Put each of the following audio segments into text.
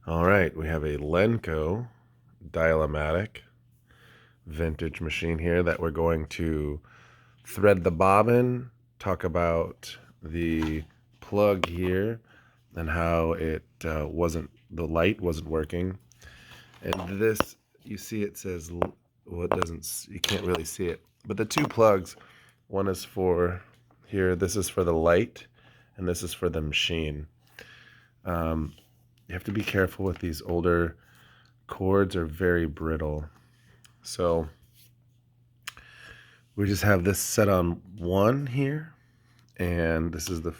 All right, we have a Lenco dial-o-matic vintage machine here that we're going to thread the bobbin, talk about the plug here and how it the light wasn't working. And this, you see it says, well, it doesn't, you can't really see it, but the two plugs, one is for here, this is for the light, and this is for the machine. You have to be careful with these older cords, are very brittle. So we just have this set on 1 here, and this is the,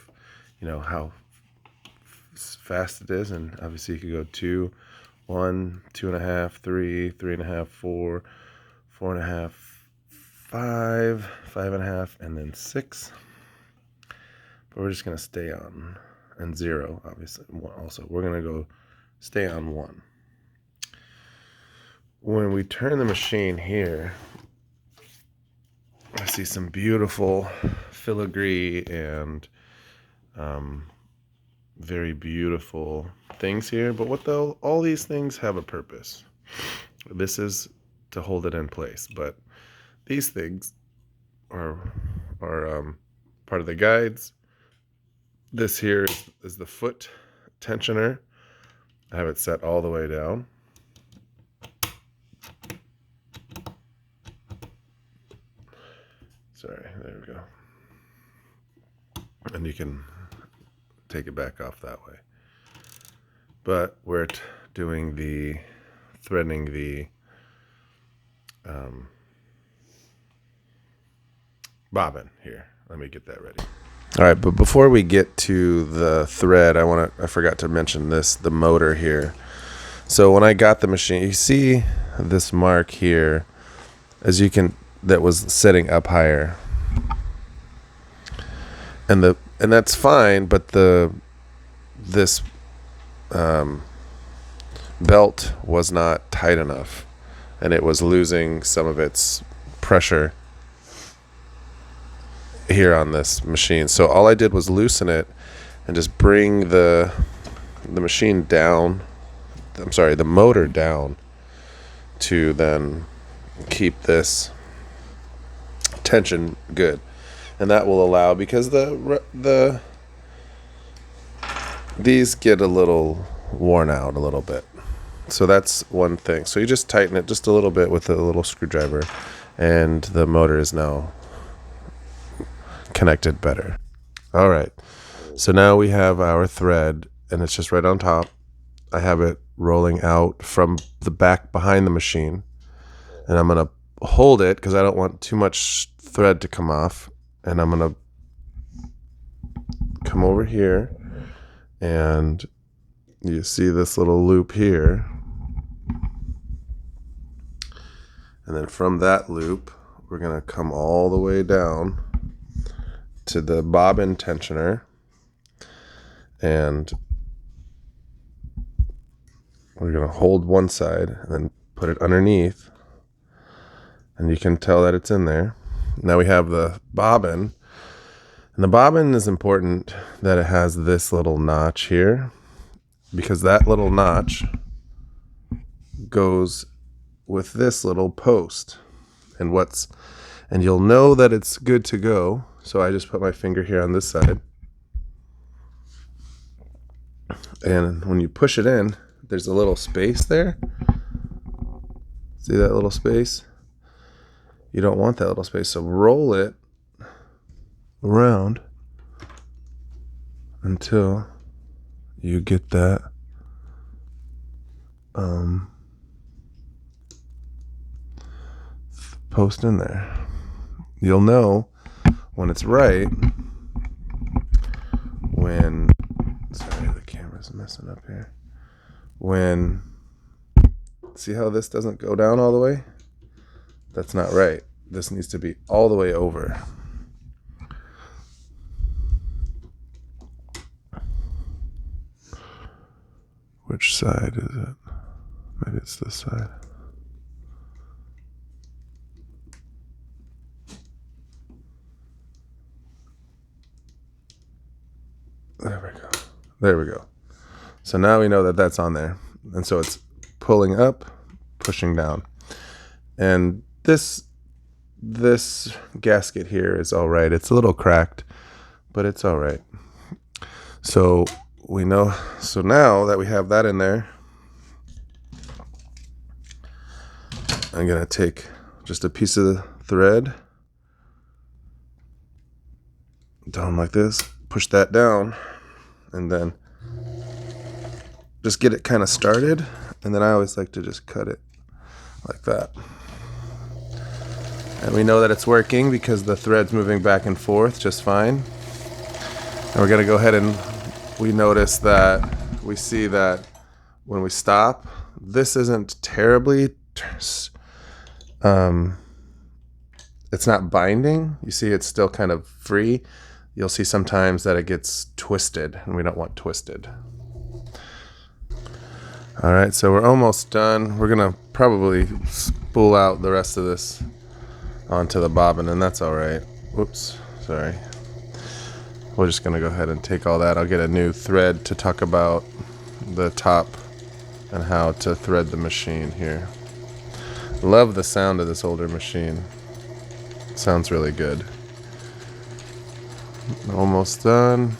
how fast it is, and obviously you could go 2, 1, 2.5, 3, 3.5, 4, 4.5, 5, 5.5, and then 6. But we're just gonna stay on, and 0, obviously. Also, we're gonna go stay on 1. When we turn the machine here, I see some beautiful filigree and very beautiful things here. But all these things have a purpose. This is to hold it in place, but these things are part of the guides. This here is the foot tensioner. I have it set all the way down. Sorry, there we go. And you can take it back off that way. But we're doing the threading the bobbin here. Let me get that ready. All right, but before we get to the thread, I forgot to mention the motor here. So when I got the machine, you see this mark here, that was setting up higher. And that's fine, but this belt was not tight enough, and it was losing some of its pressure here on this machine. So all I did was loosen it and just bring the machine down. I'm sorry, the motor down to then keep this tension good. And that will allow, because these get a little worn out a little bit. So that's one thing. So you just tighten it just a little bit with a little screwdriver, and the motor is now connected better. All right. So now we have our thread, and it's just right on top. I have it rolling out from the back behind the machine, and I'm going to hold it because I don't want too much thread to come off. And I'm going to come over here, and you see this little loop here. And then from that loop, we're going to come all the way down to the bobbin tensioner, and we're going to hold one side and then put it underneath, and you can tell that it's in there. Now we have the bobbin, and the bobbin is important that it has this little notch here, because that little notch goes with this little post, and you'll know that it's good to go. So I just put my finger here on this side, and when you push it in, there's a little space there. See that little space? You don't want that little space, so roll it around until you get that post in there. You'll know when it's right sorry, the camera's messing up here. See how this doesn't go down all the way? That's not right. This needs to be all the way over. Which side is it? Maybe it's this side. There we go. So now we know that that's on there. And so it's pulling up, pushing down. And this gasket here is all right. It's a little cracked, but it's all right. So we know, so now that we have that in there, I'm gonna take just a piece of thread down like this, push that down, and then just get it kind of started. And then I always like to just cut it like that. And we know that it's working because the thread's moving back and forth just fine. And we're gonna go ahead and we notice that we see that when we stop, this isn't terribly, it's not binding. You see it's still kind of free. You'll see sometimes that it gets twisted, and we don't want twisted. All right, so we're almost done. We're gonna probably spool out the rest of this onto the bobbin, and that's all right. Whoops, sorry. We're just gonna go ahead and take all that. I'll get a new thread to talk about the top and how to thread the machine here. Love the sound of this older machine. It sounds really good. Almost done.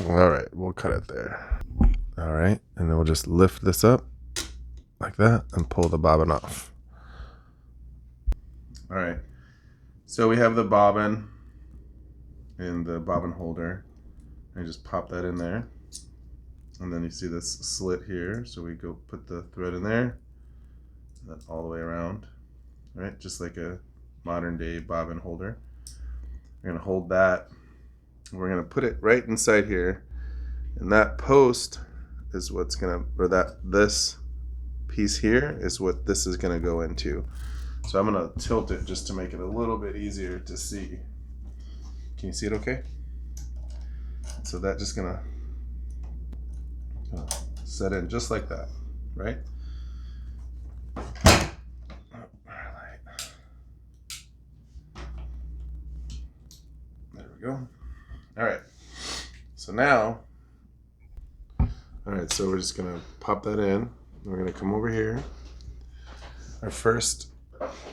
All right, we'll cut it there. All right, and then we'll just lift this up like that and pull the bobbin off. All right, so we have the bobbin in the bobbin holder. And just pop that in there. And then you see this slit here. So we go put the thread in there, and then all the way around, right? Just like a modern day bobbin holder. We're gonna hold that. We're gonna put it right inside here. And that post is what's gonna, or this piece here is what this is gonna go into. So I'm gonna tilt it just to make it a little bit easier to see. Can you see it okay? So that's just gonna set in just like that, right? There we go. All right. So now, all right, so we're just gonna pop that in. We're gonna come over here. Our first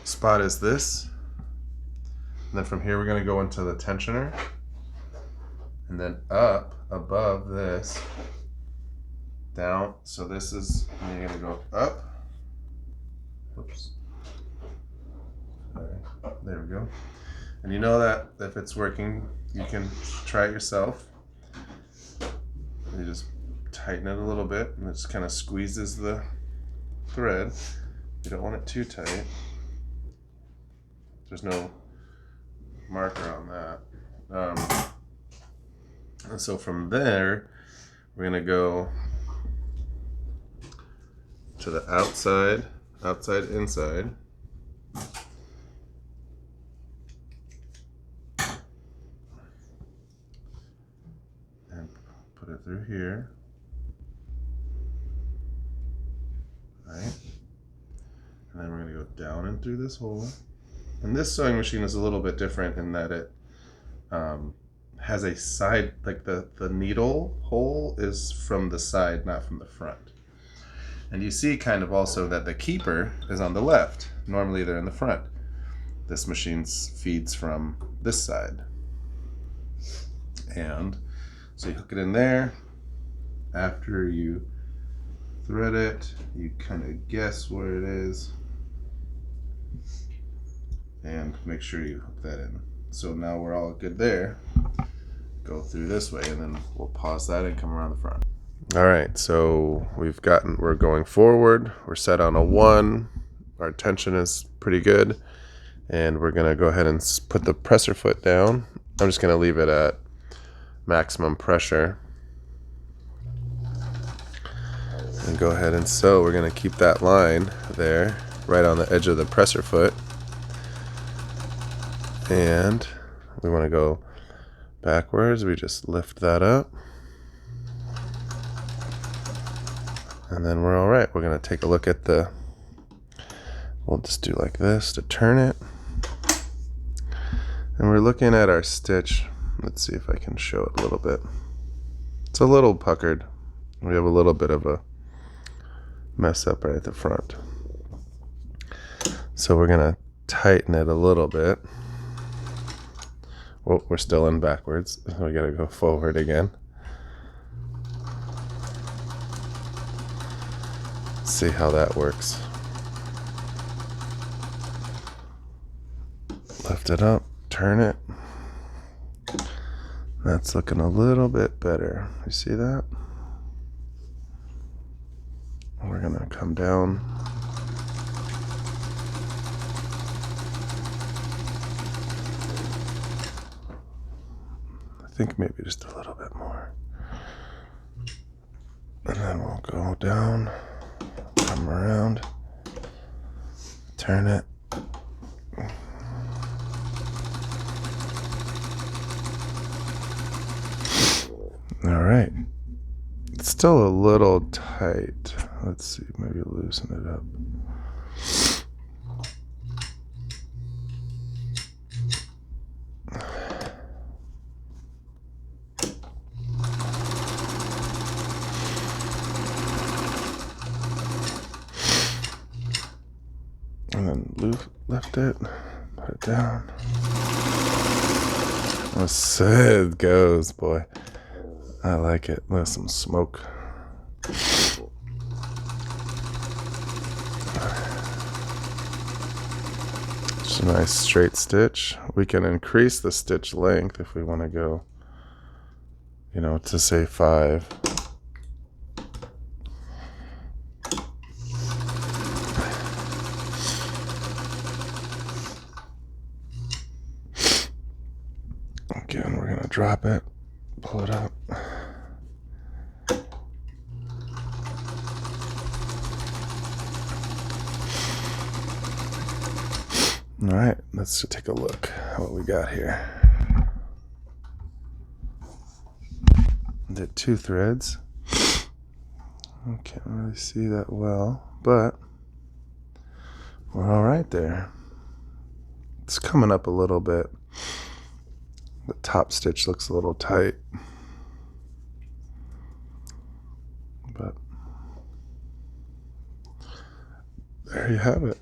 spot is this. And then from here, we're gonna go into the tensioner. And then up above this, down. So this is, and you're gonna go up. Oops. All right, there we go. And you know that if it's working, you can try it yourself. You just tighten it a little bit, and it just kind of squeezes the thread. You don't want it too tight. There's no marker on that. And so from there, we're gonna go to the outside, inside. And put it through here. Right? And then we're gonna go down and through this hole. And this sewing machine is a little bit different in that it has a side, like the needle hole is from the side, not from the front. And you see kind of also that the keeper is on the left. Normally they're in the front. This machine feeds from this side. And so you hook it in there. After you thread it, you kind of guess where it is. And make sure you hook that in. So now we're all good there. Go through this way, and then we'll pause that and come around the front. All right, so we're going forward. We're set on a 1. Our tension is pretty good. And we're gonna go ahead and put the presser foot down. I'm just gonna leave it at maximum pressure. And go ahead and sew. We're gonna keep that line there, right on the edge of the presser foot. And we wanna go backwards. We just lift that up. And then we're all right. We're gonna take a look at we'll just do like this to turn it. And we're looking at our stitch. Let's see if I can show it a little bit. It's a little puckered. We have a little bit of a mess up right at the front. So we're gonna tighten it a little bit. Well, we're still in backwards. We gotta go forward again. See how that works. Lift it up, turn it. That's looking a little bit better. You see that? We're gonna come down. I think maybe just a little bit more. And then we'll go down, come around, turn it. All right. It's still a little tight. Let's see, maybe loosen it up. And then lift it, put it down. Oh, so it goes, boy. I like it. There's some smoke. It's a nice straight stitch. We can increase the stitch length if we want to go, to say 5. Again, we're going to drop it, pull it up. All right, let's take a look at what we got here. Did 2 threads. I can't really see that well, but we're all right there. It's coming up a little bit. The top stitch looks a little tight, but there you have it.